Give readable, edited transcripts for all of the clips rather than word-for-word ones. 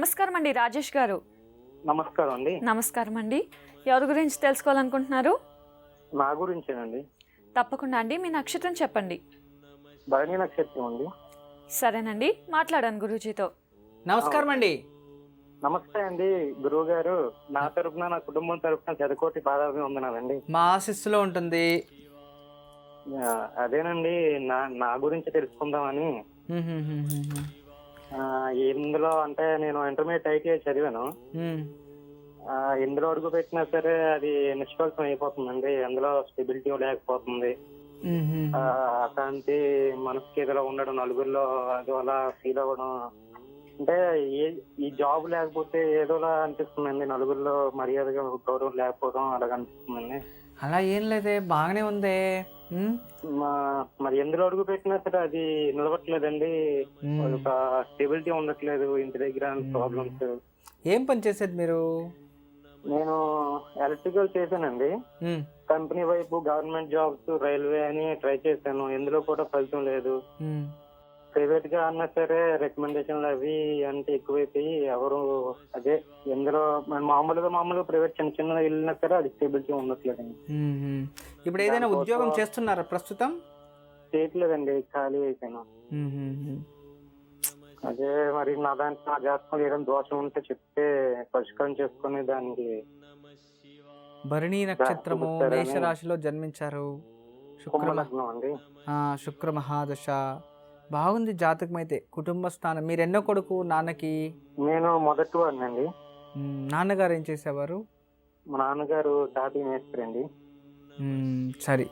నమస్కారం అండి రాజేష్ గారు. నమస్కారం అండి. నమస్కారం అండి. ఎవరి గురించి తెలుసుకోవాలనుకుంటున్నారు? నా గురించేనండి. తప్పకుండా అండి. మీ నక్షత్రం చెప్పండి. భరణి నక్షత్రం అండి. సరేనండి, మాట్లాడాను గురూజీతో. నమస్కారం అండి. నమస్తే అండి గురువు గారు. నా తరపున నా కుటుంబం తరపున శతకోటి పాదాభివందనాలండి. మా ఆశీస్సులో ఉంటుంది. అదేనండి నా గురించి తెలుసుకుందామని. ఇందులో అంటే నేను ఇంటర్మీడియట్ ఐటీఐ చదివాను. ఎందులో అడుగు పెట్టినా సరే అది నిష్ఫలితం అయిపోతుందండి. అందులో స్టెబిలిటీ లేకపోతుంది. అట్లాంటి మనసుకి ఏదో ఉండడం, నలుగురిలో అది అలా ఫీల్ అవ్వడం, అంటే ఈ జాబ్ లేకపోతే ఏదోలా అనిపిస్తుందండి. నలుగురిలో మర్యాదగా గౌరవం లేకపోవడం అలాగ అనిపిస్తుందండి. అలా ఏం లేదే, బాగానే ఉందే. మరి ఎందులో అడుగు పెట్టినా సరే అది నిలబట్టలేదండి. ఒక స్టెబిలిటీ ఉండట్లేదు ఇంటి దగ్గర, ప్రాబ్లమ్స్. ఏం పని చేసేది మీరు? నేను ఎలక్ట్రికల్ చేశానండి. కంపెనీ వైపు గవర్నమెంట్ జాబ్స్, రైల్వే అని ట్రై చేశాను. ఎందులో కూడా ఫలితం లేదు. ప్రైవేట్ గా అన్నా సరే రికమెండేషన్లు అవి అంటే ఎక్కువైపోయి ఎవరు అదే ఎందులో మామూలుగా ప్రైవేట్ చిన్న వెళ్ళినా సరే అది స్టెబిలిటీ ఉండట్లేదండి. ఇప్పుడు ఏదైనా ఉద్యోగం చేస్తున్నారా ప్రస్తుతం? చేయట్లేదండి, ఖాళీ అయిపోయాను. అదే మరి నా జాతకం ఏదైనా దోషం ఉంటే చెప్తే పరిష్కారం చేసుకుని దానికి. భరణి నక్షత్రము, మేషరాశిలో జన్మించారు. శుక్ర మహాదశ బాగుంది జాతకం అయితే. కుటుంబ స్థానం. మీరు ఎన్నో కొడుకు నాన్నకి? నేను మొదటి వాడినండి. నాన్నగారు ఏం చేసేవారు? మా నాన్నగారు తాపీ మేస్త్రి అండి. సరే,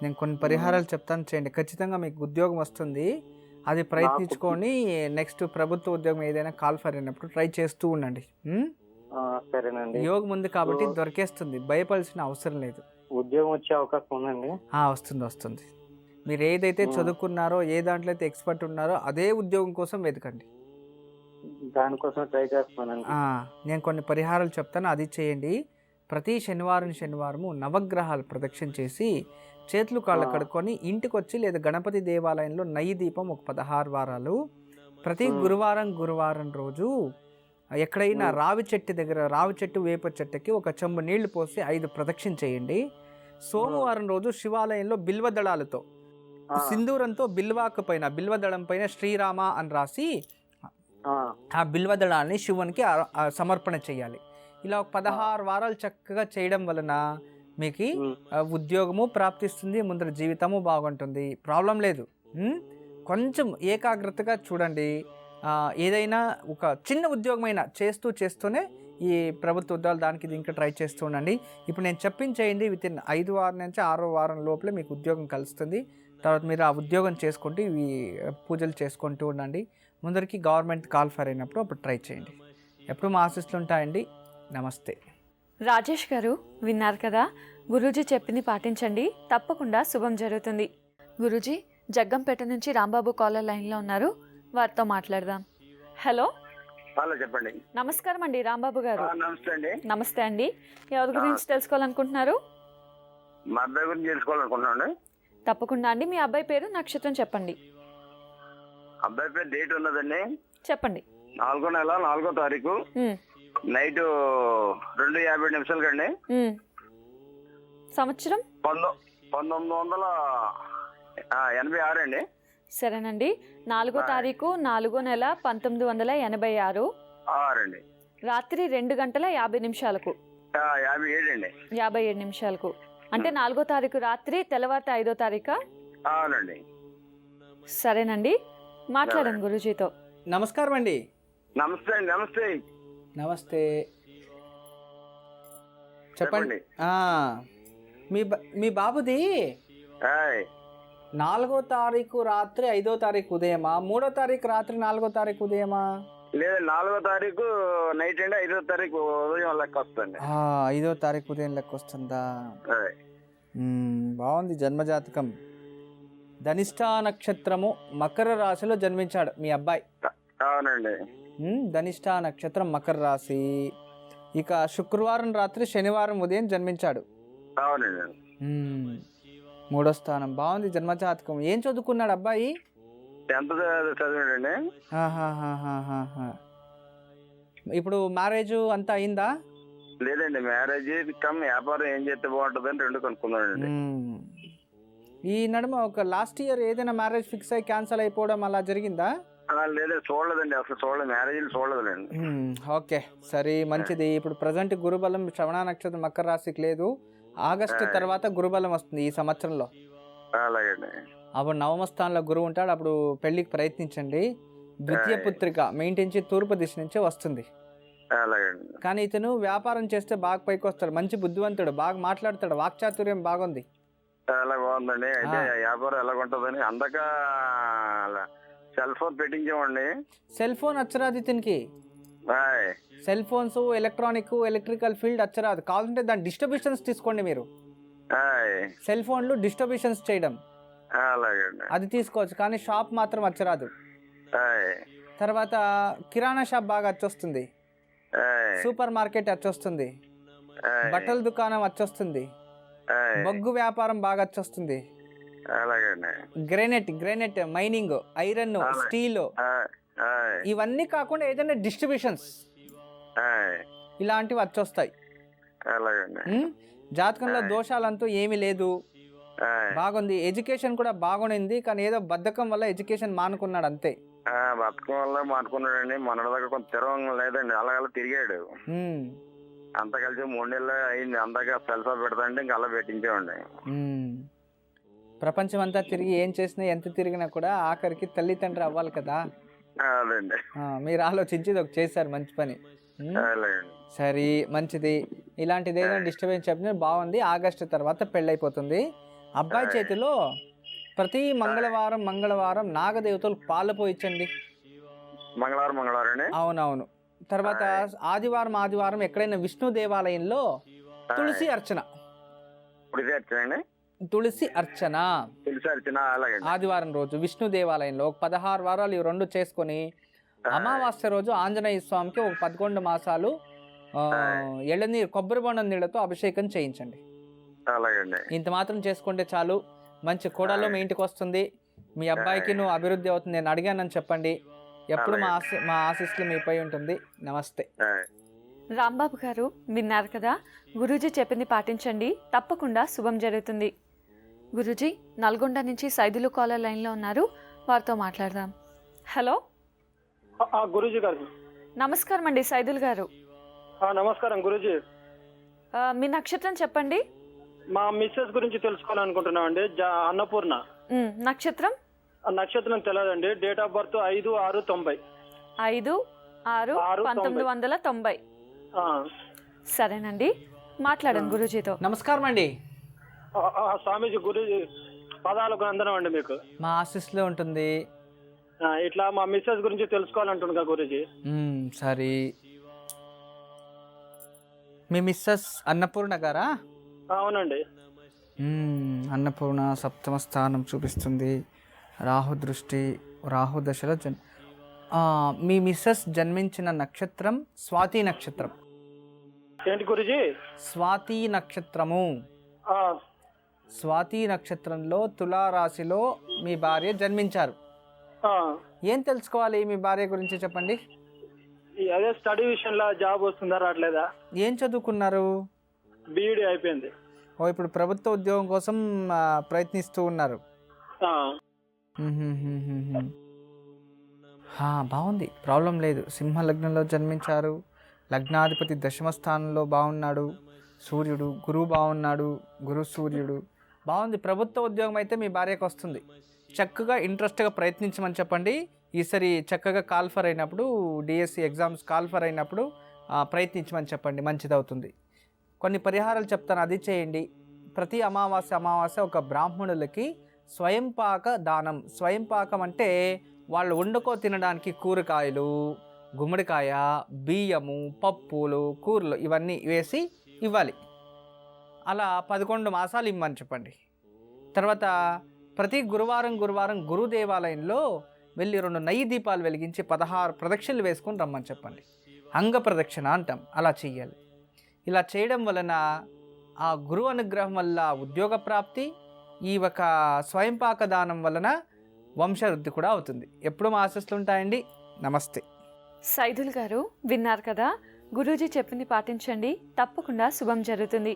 నేను కొన్ని పరిహారాలు చెప్తాను, చేయండి. ఖచ్చితంగా మీకు ఉద్యోగం వస్తుంది. అది ప్రయత్నించుకొని నెక్స్ట్ ప్రభుత్వ ఉద్యోగం ఏదైనా కాల్ ఫర్ అయినప్పుడు ట్రై చేస్తూ ఉండండి. సరేనండి. యోగం ఉంది కాబట్టి దొరికేస్తుంది, భయపడాల్సిన అవసరం లేదు. ఉద్యోగం వచ్చే అవకాశం ఉందండి? వస్తుంది. మీరు ఏదైతే చదువుకున్నారో, ఏ దాంట్లో అయితే ఎక్స్పర్ట్ ఉన్నారో అదే ఉద్యోగం కోసం వెతకండి. దానికోసం ట్రై చేస్తున్నానండి. నేను కొన్ని పరిహారాలు చెప్తాను, అది చేయండి. ప్రతి శనివారము నవగ్రహాలు ప్రదక్షిణ చేసి చేతులు కాళ్ళు కడుక్కొని ఇంటికి వచ్చి లేదా గణపతి దేవాలయంలో నెయ్యి దీపం ఒక 16 వారాలు, ప్రతి గురువారం రోజు ఎక్కడైనా రావి చెట్టు వేప చెట్టుకి ఒక చెంబు నీళ్లు పోసి 5 ప్రదక్షిణ చేయండి. సోమవారం రోజు శివాలయంలో బిల్వదళాలతో, సింధూరంతో బిల్వదళం పైన శ్రీరామ అని రాసి ఆ బిల్వదళాన్ని శివునికి సమర్పణ చేయాలి. ఇలా 16 వారాలు చక్కగా చేయడం వలన మీకు ఉద్యోగము ప్రాప్తిస్తుంది, ముందర జీవితము బాగుంటుంది, ప్రాబ్లం లేదు. కొంచెం ఏకాగ్రతగా చూడండి. ఏదైనా ఒక చిన్న ఉద్యోగమైనా చేస్తూనే ఈ ప్రభుత్వ ఉద్యోగాలు దానికి దీనికి ట్రై చేస్తూ ఉండండి. ఇప్పుడు నేను చెప్పించేయండి, వితిన్ 5 వారం నుంచి 6వ వారం లోపలే మీకు ఉద్యోగం కలుస్తుంది. తర్వాత మీరు ఆ ఉద్యోగం చేసుకుంటూ ఇవి పూజలు చేసుకుంటూ ఉండండి. ముందరికి గవర్నమెంట్ కాల్ ఫర్ అయినప్పుడు అప్పుడు ట్రై చేయండి. ఎప్పుడు మా ఆశీస్సులు ఉంటాయండి. నమస్తే. రాజేష్ గారు విన్నారు కదా, గురూజీ చెప్పింది పాటించండి, తప్పకుండా శుభం జరుగుతుంది. గురూజీ జగ్గంపేట నుంచి రాంబాబు కాలర్ లైన్లో ఉన్నారు, వారితో మాట్లాడదాం. హలో చెప్పండి. నమస్కారం అండి రాంబాబు గారు. నమస్తే అండి. నమస్తే అండి. ఎవరి గురించి తెలుసుకోవాలనుకుంటున్నారు? మా అబ్బాయి గురించి తెలుసుకోవాలనుకుంటున్నాను. తప్పకుండా అండి. మీ అబ్బాయి పేరు, నక్షత్రం చెప్పండి. అబ్బాయి పేరు డేట్ ఉన్నదండి. చెప్పండి. 4వ నెల 4వ తారీఖు నైట్ 2:50 కండి. సంవత్సరం 1986 అండి. సరేనండి. 4వ తారీఖు 4వ నెల 1986 అండి. రాత్రి 2:50 57 నిమిషాలకు. అంటే 4వ తారీఖు రాత్రి, తెల్లవారితే 5వ తారీఖా? అవునండి. సరేనండి, మాట్లాడండి గురూజీతో. నమస్కారం అండి. నమస్తే అండి. నమస్తే చెప్పండి. మీ బాబుది 4వ తారీఖు రాత్రి 5వ తారీఖు ఉదయమా, 3వ తారీఖు రాత్రి 4వ తారీఖు ఉదయమా? లేదు, 4వ తారీఖు నైట్ అండి, 5వ తారీఖు ఉదయం లెక్క వస్తుంది. 5వ తారీఖు ఉదయం లెక్క వస్తుందా? బాగుంది జన్మజాతకం. ధనిష్ట నక్షత్రము మకర రాశిలో జన్మించాడు మీ అబ్బాయి. అవునండి. ధనిష్ట నక్షత్రం మకర రాశి. ఇక శుక్రవారం రాత్రి శనివారం ఉదయం జన్మించాడు. అవునండి. 3వ స్థానం. బాగుంది జన్మజాతకం. ఏం చదువుకున్నాడు అబ్బాయి? 10th చదివాడండి. ఇప్పుడు మ్యారేజ్ అంతా అయిందా? లేదండి, మ్యారేజ్ కమ్ వ్యాపారం ఏం చేస్తే బాగుంటుందని రెండు కనుక్కున్నానండి. ఈ నడుమ ఒక లాస్ట్ ఇయర్ ఏదైనా మ్యారేజ్ ఫిక్స్ అయ్యి క్యాన్సిల్ అయిపోవడం అలా జరిగిందా? లేదండి, చూడలేదండి, అసలు చూడలేదు, మ్యారేజ్లు చూడలేదండి. ఓకే, సరే, మంచిది. ఇప్పుడు ప్రజెంట్ గురుబలం శ్రవణ నక్షత్రం మకర రాశికి లేదు. ఆగస్టు తర్వాత గురుబలం వస్తుంది ఈ సంవత్సరంలో. అలాగండి. అప్పుడు నవమ స్థానంలో గురువు ఉంటాడు. అప్పుడు పెళ్లికి ప్రయత్నించండి. ద్వితీయ పుత్రిక మీ ఇంటి నుంచి తూర్పు దిశ నుంచి వస్తుంది. అలాగండి. కానీ ఇతను వ్యాపారం చేస్తే బాగా పైకి వస్తాడు. మంచి బుద్ధివంతుడు, బాగా మాట్లాడతాడు, వాక్చాతుర్యం బాగుంది. చాలా బాగుందండి. అయితే వ్యాపారం ఎలాగుంటుందని అందక సెల్ ఫోన్ పెట్టించామండి. సెల్ ఫోన్ అచ్చరాదు ఇతనికి. సెల్ ఫోన్స్, ఎలక్ట్రికల్ ఫీల్డ్ అచ్చరాదు. కావాలంటే దాని డిస్ట్రిబ్యూషన్స్ తీసుకోండి మీరు. సెల్ ఫోన్లు డిస్ట్రిబ్యూషన్స్ చేయడం అలాగండి, అది తీసుకోవచ్చు. కానీ షాప్ మాత్రం అచ్చరాదు. తర్వాత కిరాణా షాప్ బాగా వచ్చొస్తుంది, సూపర్ మార్కెట్ వచ్చొస్తుంది, బట్టల దుకాణం వచ్చొస్తుంది, బొగ్గు వ్యాపారం బాగా వచ్చొస్తుంది, గ్రెనైట్ మైనింగ్, ఐరన్, స్టీల్, ఇవన్నీ కాకుండా ఏదైనా డిస్ట్రిబ్యూషన్స్ ఇలాంటివి వచ్చొస్తాయి. జాతకంలో దోషాలంటూ ఏమీ లేదు, బాగుంది. ఎడ్యుకేషన్ కూడా బాగుంది. కానీ ఏదో బద్ధకం వల్ల ఎడ్యుకేషన్ మానుకున్నాడు అంతే. బతకం వల్ల మానుకున్నాడండి. మొన్నటిదాకా కొంత తిరగం లేదండి, అలా తిరిగాడు. అంత కలిసి 3 నెలలు అయింది. అందాక సెల్ఫా పెడతాంటే ఇంకా అలా పెట్టించామండి. ప్రపంచం అంతా తిరిగి ఏం చేసినా ఎంత తిరిగినా కూడా ఆఖరికి తల్లిదండ్రి అవ్వాలి కదా. అదండి, మీరు ఆలోచించి ఒక చేశారు, మంచి పని. సరే, మంచిది. ఇలాంటిది ఏదైనా డిస్టర్బెన్స్ చెప్పిన బాగుంది. ఆగస్టు తర్వాత పెళ్ళైపోతుంది. అబ్బాయి చేతిలో ప్రతి మంగళవారం నాగదేవతలు పాలు పోయించండి. మంగళవారం అవునవును. తర్వాత ఆదివారం ఎక్కడైనా విష్ణు దేవాలయంలో తులసి అర్చన ఆదివారం రోజు విష్ణు దేవాలయంలో ఒక 16 వారాలు ఇవి 2 చేసుకొని అమావాస్య రోజు ఆంజనేయ స్వామికి ఒక 11 మాసాలు ఎళ్ళనీరు కొబ్బరి బొండం నీళ్ళతో అభిషేకం చేయించండి. ఇంత మాత్రం చేసుకుంటే చాలు. మంచి కోడలు మీ ఇంటికి వస్తుంది. మీ అబ్బాయికి నువ్వు అభివృద్ధి అవుతుంది. నేను అడిగానని చెప్పండి. ఎప్పుడు మా ఆశీస్సులు మీపై ఉంటుంది. నమస్తే. రాంబాబు గారు విన్నారు కదా, గురూజీ చెప్పింది పాటించండి, తప్పకుండా శుభం జరుగుతుంది. గురూజీ నల్గొండ నుంచి సైదులు కాలర్ లైన్లో ఉన్నారు, వారితో మాట్లాడదాం. హలో గురూజీ గారు. నమస్కారం అండి సైదుల్ గారు. నమస్కారం గురూజీ. మీ నక్షత్రం చెప్పండి. మా మిస్సెస్ గురించి తెలుసుకోవాలనుకుంటున్నామండి. అన్నపూర్ణ. నక్షత్రం తెలియదండి. Date of birth 5/6/90. 5/6/1990. సరేనండి, మాట్లాడండి గురూజీతో. నమస్కారం అండి. స్వామీజీ, గురూజీ పదాలకు అందనం అండి. మీకు మా ఆశీస్సులో ఉంటుంది. ఇట్లా మా మిస్సెస్ గురించి తెలుసుకోవాలంటుండగా గురూజీ. సరే, మీ మిస్సెస్ అన్నపూర్ణ గారా? అవునండి. అన్నపూర్ణ 7వ స్థానం చూపిస్తుంది. రాహు దశలో మీ మిస్సెస్ జన్మించిన నక్షత్రం స్వాతి నక్షత్రం. ఏంటి గురూజీ? స్వాతి నక్షత్రము. స్వాతి నక్షత్రంలో తులారాశిలో మీ భార్య జన్మించారు. ఏం తెలుసుకోవాలి మీ భార్య గురించి చెప్పండి. అదే స్టడీ విషయంలో జాబ్ వస్తుందా రావట్లేదా? ఏం చదువుకున్నారు? బీఈడీ అయిపోయింది. ఇప్పుడు ప్రభుత్వ ఉద్యోగం కోసం ప్రయత్నిస్తూ ఉన్నారు. బాగుంది, ప్రాబ్లం లేదు. సింహ లగ్నంలో జన్మించారు. లగ్నాధిపతి 10వ స్థానంలో బాగున్నాడు. సూర్యుడు, గురువు బాగున్నాడు. గురు సూర్యుడు బాగుంది. ప్రభుత్వ ఉద్యోగం అయితే మీ భార్యకు వస్తుంది. చక్కగా ఇంట్రెస్ట్గా ప్రయత్నించమని చెప్పండి. ఈసారి చక్కగా కాల్ఫర్ అయినప్పుడు, డిఎస్సి ఎగ్జామ్స్ కాల్ఫర్ అయినప్పుడు ప్రయత్నించమని చెప్పండి, మంచిదవుతుంది. కొన్ని పరిహారాలు చెప్తాను, అది చేయండి. ప్రతి అమావాస్య ఒక బ్రాహ్మణులకి స్వయంపాక దానం. స్వయంపాకం అంటే వాళ్ళు వండుకో తినడానికి కూరగాయలు, గుమ్మడికాయ, బియ్యము, పప్పులు, కూరలు ఇవన్నీ వేసి ఇవ్వాలి. అలా 11 మాసాలు ఇమ్మని చెప్పండి. తర్వాత ప్రతి గురువారం గురు దేవాలయంలో వెళ్ళి 2 నెయ్యి దీపాలు వెలిగించి 16 ప్రదక్షిణలు వేసుకొని రమ్మని చెప్పండి. అంగ ప్రదక్షిణ అంటాం, అలా చెయ్యాలి. ఇలా చేయడం వలన ఆ గురువు అనుగ్రహం వల్ల ఉద్యోగ ప్రాప్తి, ఈ ఒక స్వయంపాక దానం వలన వంశవృద్ధి కూడా అవుతుంది. ఎప్పుడు మా ఆశీస్సులు ఉంటాయండి. నమస్తే. సైదుల్ గారు విన్నారు కదా, గురూజీ చెప్పింది పాటించండి, తప్పకుండా శుభం జరుగుతుంది.